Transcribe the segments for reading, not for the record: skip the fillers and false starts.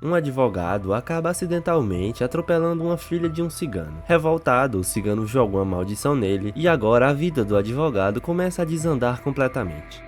Um advogado acaba acidentalmente atropelando uma filha de um cigano. Revoltado, o cigano joga uma maldição nele e agora a vida do advogado começa a desandar completamente.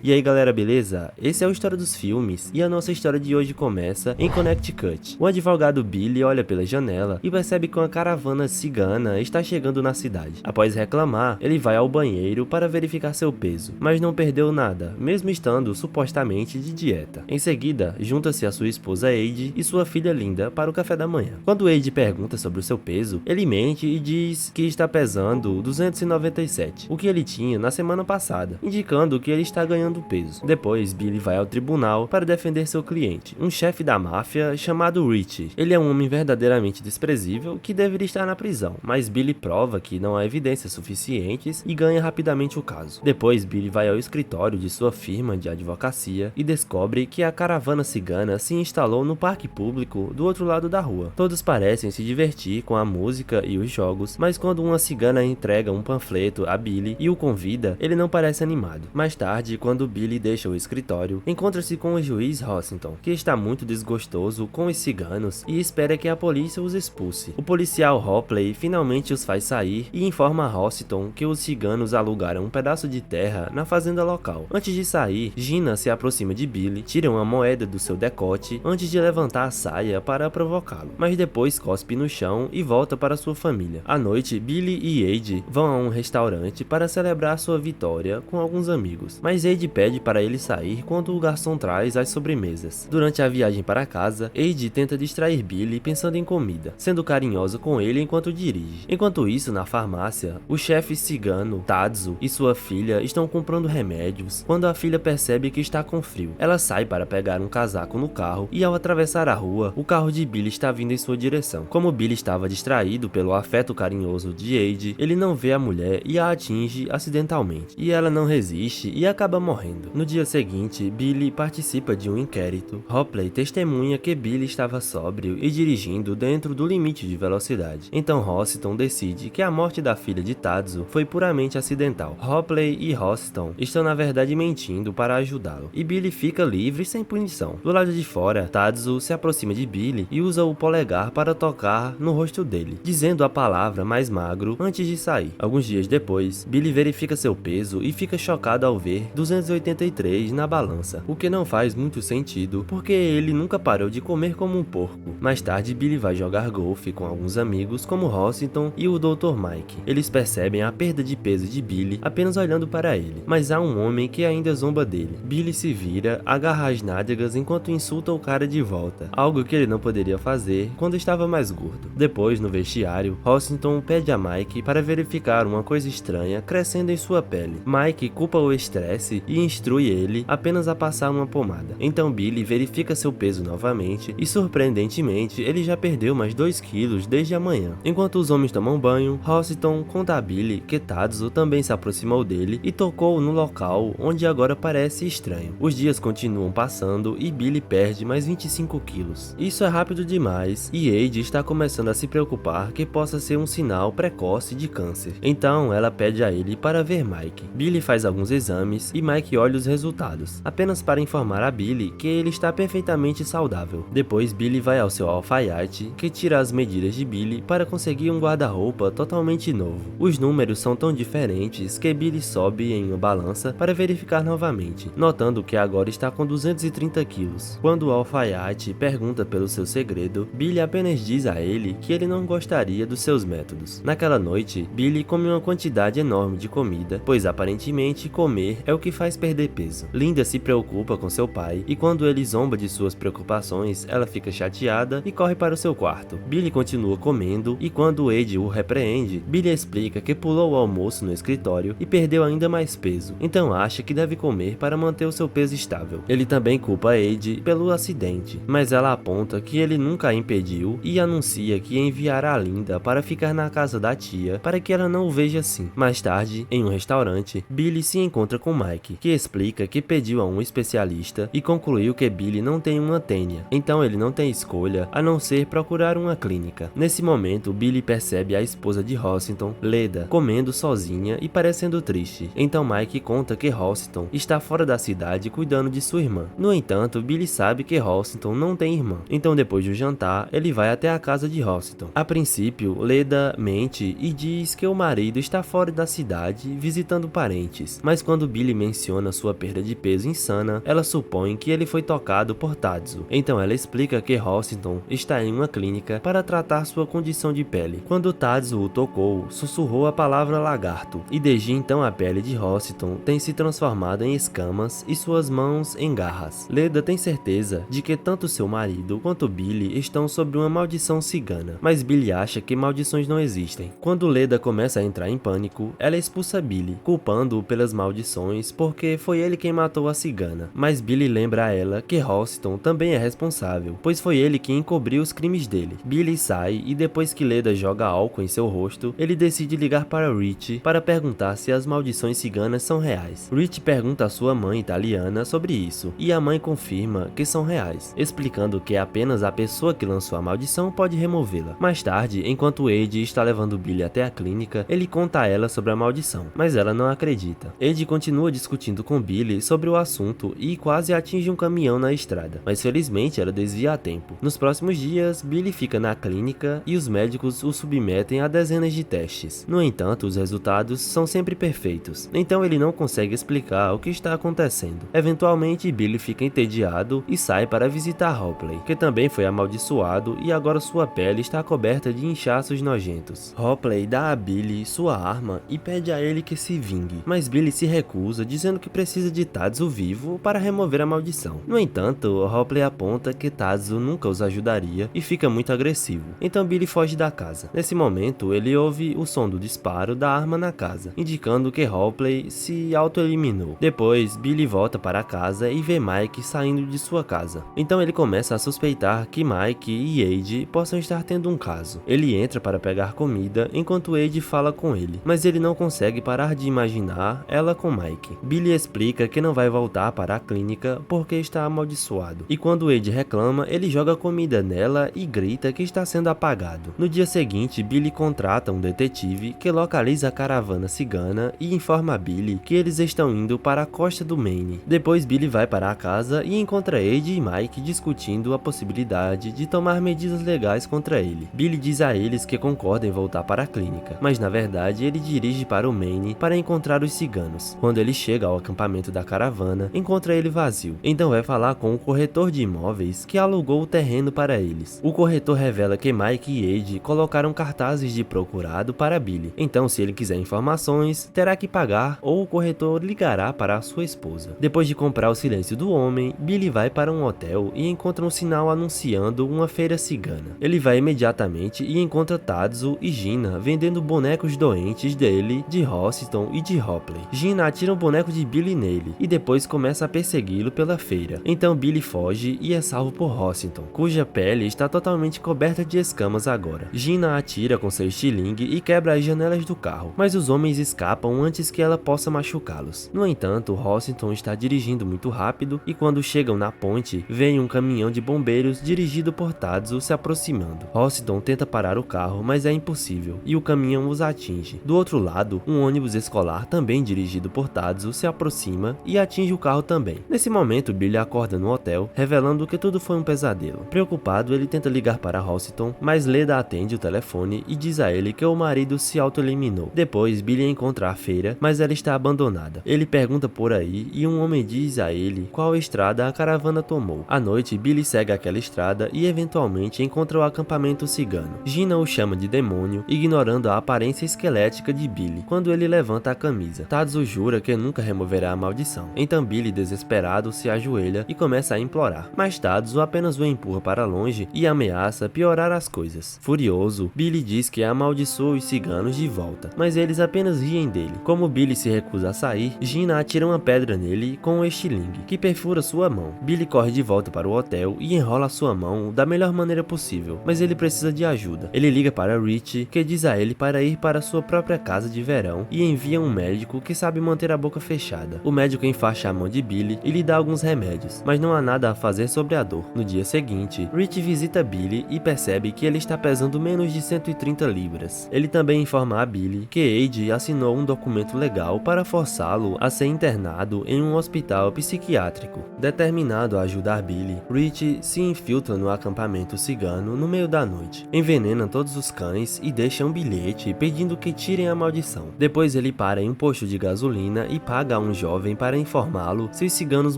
E aí galera, beleza? Esse é o História dos Filmes, e a nossa história de hoje começa em Connecticut. O advogado Billy olha pela janela e percebe que uma caravana cigana está chegando na cidade. Após reclamar, ele vai ao banheiro para verificar seu peso, mas não perdeu nada, mesmo estando supostamente de dieta. Em seguida, junta-se a sua esposa Eide e sua filha Linda para o café da manhã. Quando Eide pergunta sobre o seu peso, ele mente e diz que está pesando 297, o que ele tinha na semana passada, indicando que ele está ganhando peso. Depois, Billy vai ao tribunal para defender seu cliente, um chefe da máfia chamado Richie. Ele é um homem verdadeiramente desprezível que deveria estar na prisão, mas Billy prova que não há evidências suficientes e ganha rapidamente o caso. Depois, Billy vai ao escritório de sua firma de advocacia e descobre que a caravana cigana se instalou no parque público do outro lado da rua. Todos parecem se divertir com a música e os jogos, mas quando uma cigana entrega um panfleto a Billy e o convida, ele não parece animado. Mais tarde, quando Billy deixa o escritório, encontra-se com o juiz Rossington, que está muito desgostoso com os ciganos e espera que a polícia os expulse. O policial Hopley finalmente os faz sair e informa a Rossington que os ciganos alugaram um pedaço de terra na fazenda local. Antes de sair, Gina se aproxima de Billy, tira uma moeda do seu decote antes de levantar a saia para provocá-lo, mas depois cospe no chão e volta para sua família. À noite, Billy e Eide vão a um restaurante para celebrar sua vitória com alguns amigos, mas Eide pede para ele sair quando o garçom traz as sobremesas. Durante a viagem para casa, Eide tenta distrair Billy pensando em comida, sendo carinhosa com ele enquanto dirige. Enquanto isso, na farmácia, o chefe cigano, Tatsu, e sua filha estão comprando remédios quando a filha percebe que está com frio. Ela sai para pegar um casaco no carro e ao atravessar a rua, o carro de Billy está vindo em sua direção. Como Billy estava distraído pelo afeto carinhoso de Eide, ele não vê a mulher e a atinge acidentalmente, e ela não resiste e acaba morrendo. No dia seguinte, Billy participa de um inquérito. Hopley testemunha que Billy estava sóbrio e dirigindo dentro do limite de velocidade. Então Rossington decide que a morte da filha de Tatsu foi puramente acidental. Hopley e Rossington estão na verdade mentindo para ajudá-lo, e Billy fica livre sem punição. Do lado de fora, Tatsu se aproxima de Billy e usa o polegar para tocar no rosto dele, dizendo a palavra mais magro antes de sair. Alguns dias depois, Billy verifica seu peso e fica chocado ao ver 283 na balança, o que não faz muito sentido, porque ele nunca parou de comer como um porco. Mais tarde, Billy vai jogar golfe com alguns amigos como Rossington e o Dr. Mike. Eles percebem a perda de peso de Billy apenas olhando para ele, mas há um homem que ainda zomba dele. Billy se vira, agarra as nádegas enquanto insulta o cara de volta, algo que ele não poderia fazer quando estava mais gordo. Depois, no vestiário, Rossington pede a Mike para verificar uma coisa estranha crescendo em sua pele. Mike culpa o estresse e instrui ele apenas a passar uma pomada. Então Billy verifica seu peso novamente e, surpreendentemente, ele já perdeu mais 2 quilos desde a manhã. Enquanto os homens tomam banho, Rossington conta a Billy que Tatsu também se aproximou dele e tocou no local onde agora parece estranho. Os dias continuam passando e Billy perde mais 25 quilos. Isso é rápido demais e Eide está começando a se preocupar que possa ser um sinal precoce de câncer. Então ela pede a ele para ver Mike. Billy faz alguns exames e Mike olha os resultados, apenas para informar a Billy que ele está perfeitamente saudável. Depois Billy vai ao seu alfaiate, que tira as medidas de Billy para conseguir um guarda-roupa totalmente novo. Os números são tão diferentes que Billy sobe em uma balança para verificar novamente, notando que agora está com 230 quilos. Quando o alfaiate pergunta pelo seu segredo, Billy apenas diz a ele que ele não gostaria dos seus métodos. Naquela noite, Billy come uma quantidade enorme de comida, pois aparentemente comer é o que faz perder peso. Linda se preocupa com seu pai e quando ele zomba de suas preocupações, ela fica chateada e corre para o seu quarto. Billy continua comendo e quando Eide o repreende, Billy explica que pulou o almoço no escritório e perdeu ainda mais peso, então acha que deve comer para manter o seu peso estável. Ele também culpa Eide pelo acidente, mas ela aponta que ele nunca a impediu e anuncia que enviará a Linda para ficar na casa da tia para que ela não o veja assim. Mais tarde, em um restaurante, Billy se encontra com Mike, que explica que pediu a um especialista e concluiu que Billy não tem uma tênia, então ele não tem escolha a não ser procurar uma clínica. Nesse momento, Billy percebe a esposa de Rossington, Leda, comendo sozinha e parecendo triste. Então Mike conta que Rossington está fora da cidade cuidando de sua irmã. No entanto, Billy sabe que Rossington não tem irmã, então depois do jantar, ele vai até a casa de Rossington. A princípio, Leda mente e diz que o marido está fora da cidade visitando parentes, mas quando Billy menciona sua perda de peso insana, ela supõe que ele foi tocado por Tatsu. Então ela explica que Rossington está em uma clínica para tratar sua condição de pele. Quando Tatsu o tocou, sussurrou a palavra lagarto, e desde então a pele de Rossington tem se transformado em escamas e suas mãos em garras. Leda tem certeza de que tanto seu marido quanto Billy estão sob uma maldição cigana, mas Billy acha que maldições não existem. Quando Leda começa a entrar em pânico, ela expulsa Billy, culpando-o pelas maldições porque foi ele quem matou a cigana. Mas Billy lembra a ela que Rossington também é responsável, pois foi ele quem encobriu os crimes dele. Billy sai e depois que Leda joga álcool em seu rosto, ele decide ligar para Rich para perguntar se as maldições ciganas são reais. Rich pergunta a sua mãe italiana sobre isso, e a mãe confirma que são reais, explicando que apenas a pessoa que lançou a maldição pode removê-la. Mais tarde, enquanto Eddie está levando Billy até a clínica, ele conta a ela sobre a maldição, mas ela não acredita. Eddie continua discutindo com Billy sobre o assunto e quase atinge um caminhão na estrada, mas felizmente ela desvia a tempo. Nos próximos dias, Billy fica na clínica e os médicos o submetem a dezenas de testes. No entanto, os resultados são sempre perfeitos, então ele não consegue explicar o que está acontecendo. Eventualmente, Billy fica entediado e sai para visitar Hopley, que também foi amaldiçoado e agora sua pele está coberta de inchaços nojentos. Hopley dá a Billy sua arma e pede a ele que se vingue, mas Billy se recusa, dizendo que precisa de Tatsu vivo para remover a maldição. No entanto, Hopley aponta que Tatsu nunca os ajudaria e fica muito agressivo, então Billy foge da casa. Nesse momento, ele ouve o som do disparo da arma na casa, indicando que Hopley se auto-eliminou. Depois, Billy volta para casa e vê Mike saindo de sua casa. Então ele começa a suspeitar que Mike e Eddie possam estar tendo um caso. Ele entra para pegar comida enquanto Eddie fala com ele, mas ele não consegue parar de imaginar ela com Mike. Billy explica que não vai voltar para a clínica porque está amaldiçoado, e quando Eddie reclama, ele joga comida nela e grita que está sendo apagado. No dia seguinte, Billy contrata um detetive que localiza a caravana cigana e informa a Billy que eles estão indo para a costa do Maine. Depois Billy vai para a casa e encontra Eddie e Mike discutindo a possibilidade de tomar medidas legais contra ele. Billy diz a eles que concorda em voltar para a clínica, mas na verdade ele dirige para o Maine para encontrar os ciganos. Quando ele chega ao acampamento da caravana, encontra ele vazio. Então vai falar com o corretor de imóveis que alugou o terreno para eles. O corretor revela que Mike e Eddie colocaram cartazes de procurado para Billy. Então, se ele quiser informações, terá que pagar ou o corretor ligará para a sua esposa. Depois de comprar o silêncio do homem, Billy vai para um hotel e encontra um sinal anunciando uma feira cigana. Ele vai imediatamente e encontra Tatsu e Gina vendendo bonecos doentes dele, de Rossington e de Hopley. Gina atira um boneco de Billy nele e depois começa a persegui-lo pela feira. Então Billy foge e é salvo por Rossington, cuja pele está totalmente coberta de escamas agora. Gina atira com seu estilingue e quebra as janelas do carro, mas os homens escapam antes que ela possa machucá-los. No entanto, Rossington está dirigindo muito rápido e quando chegam na ponte, vem um caminhão de bombeiros dirigido por Tatsu se aproximando. Rossington tenta parar o carro, mas é impossível e o caminhão os atinge. Do outro lado, um ônibus escolar também dirigido por Tatsu se aproxima e atinge o carro também. Nesse momento, Billy acorda no hotel, revelando que tudo foi um pesadelo. Preocupado, ele tenta ligar para Rossington, mas Leda atende o telefone e diz a ele que o marido se auto-eliminou. Depois, Billy encontra a feira, mas ela está abandonada. Ele pergunta por aí e um homem diz a ele qual estrada a caravana tomou. À noite, Billy segue aquela estrada e eventualmente encontra o acampamento cigano. Gina o chama de demônio, ignorando a aparência esquelética de Billy quando ele levanta a camisa. Tatsu jura que nunca removerá a maldição. Então Billy, desesperado, se ajoelha e começa a implorar. Mas Tatsu apenas o empurra para longe e ameaça piorar as coisas. Furioso, Billy diz que amaldiçoa os ciganos de volta, mas eles apenas riem dele. Como Billy se recusa a sair, Gina atira uma pedra nele com um estilingue, que perfura sua mão. Billy corre de volta para o hotel e enrola sua mão da melhor maneira possível, mas ele precisa de ajuda. Ele liga para Rich, que diz a ele para ir para sua própria casa de verão e envia um médico que sabe manter a boca fechada. fechada. O médico enfaixa a mão de Billy e lhe dá alguns remédios, mas não há nada a fazer sobre a dor. No dia seguinte, Rich visita Billy e percebe que ele está pesando menos de 130 libras. Ele também informa a Billy que Eide assinou um documento legal para forçá-lo a ser internado em um hospital psiquiátrico. Determinado a ajudar Billy, Rich se infiltra no acampamento cigano no meio da noite, envenena todos os cães e deixa um bilhete pedindo que tirem a maldição. Depois ele para em um posto de gasolina e paga a um jovem para informá-lo se os ciganos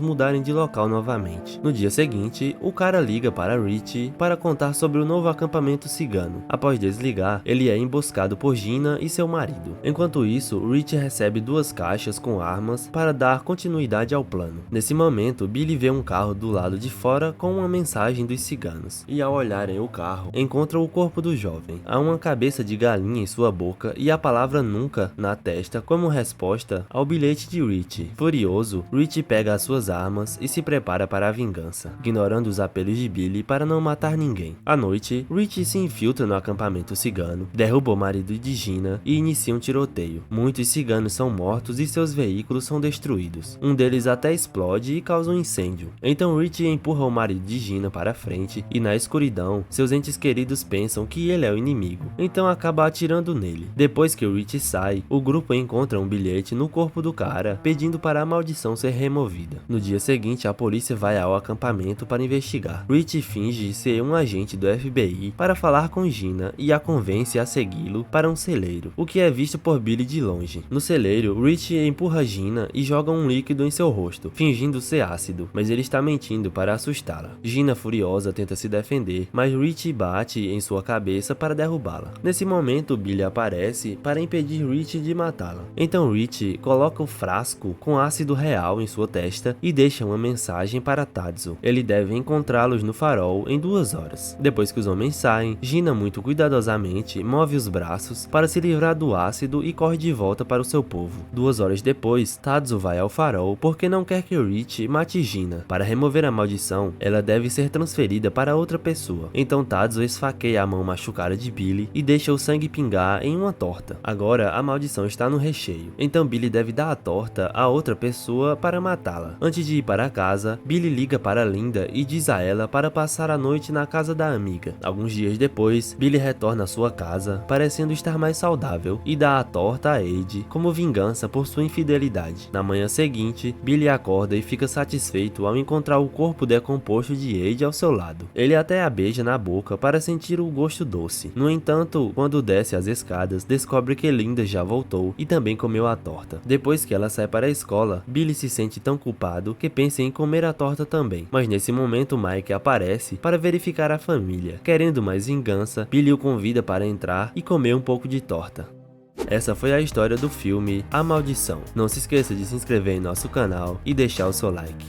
mudarem de local novamente. No dia seguinte, o cara liga para Rich para contar sobre o novo acampamento cigano. Após desligar, ele é emboscado por Gina e seu marido. Enquanto isso, Rich recebe 2 caixas com armas para dar continuidade ao plano. Nesse momento, Billy vê um carro do lado de fora com uma mensagem dos ciganos, e ao olharem o carro, encontra o corpo do jovem. Há uma cabeça de galinha em sua boca e a palavra nunca na testa como resposta ao bilhete de Rich. Furioso, Rich pega as suas armas e se prepara para a vingança, ignorando os apelos de Billy para não matar ninguém. À noite, Rich se infiltra no acampamento cigano, derruba o marido de Gina e inicia um tiroteio. Muitos ciganos são mortos e seus veículos são destruídos. Um deles até explode e causa um incêndio. Então Rich empurra o marido de Gina para frente e na escuridão, seus entes queridos pensam que ele é o inimigo, então acaba atirando nele. Depois que Rich sai, o grupo encontra um bilhete no corpo do cara pedindo para a maldição ser removida. No dia seguinte, a polícia vai ao acampamento para investigar. Rich finge ser um agente do FBI para falar com Gina e a convence a segui-lo para um celeiro, o que é visto por Billy de longe. No celeiro, Rich empurra Gina e joga um líquido em seu rosto, fingindo ser ácido, mas ele está mentindo para assustá-la. Gina, furiosa, tenta se defender, mas Rich bate em sua cabeça para derrubá-la. Nesse momento, Billy aparece para impedir Rich de matá-la. Então Rich coloca o frasco com ácido real em sua testa e deixa uma mensagem para Tatsu. Ele deve encontrá-los no farol em 2 horas. Depois que os homens saem, Gina muito cuidadosamente move os braços para se livrar do ácido e corre de volta para o seu povo. 2 horas depois, Tatsu vai ao farol porque não quer que Rich mate Gina. Para remover a maldição, ela deve ser transferida para outra pessoa. Então Tatsu esfaqueia a mão machucada de Billy e deixa o sangue pingar em uma torta. Agora a maldição está no recheio. Então Billy deve dar a torta a outra pessoa para matá-la. Antes de ir para casa, Billy liga para Linda e diz a ela para passar a noite na casa da amiga. Alguns dias depois, Billy retorna à sua casa, parecendo estar mais saudável, e dá a torta a Eide como vingança por sua infidelidade. Na manhã seguinte, Billy acorda e fica satisfeito ao encontrar o corpo decomposto de Eide ao seu lado. Ele até a beija na boca para sentir o gosto doce. No entanto, quando desce as escadas, descobre que Linda já voltou e também comeu a torta. Depois que ela sai para a escola, Billy se sente tão culpado que pensa em comer a torta também. Mas nesse momento Mike aparece para verificar a família. Querendo mais vingança, Billy o convida para entrar e comer um pouco de torta. Essa foi a história do filme A Maldição. Não se esqueça de se inscrever em nosso canal e deixar o seu like.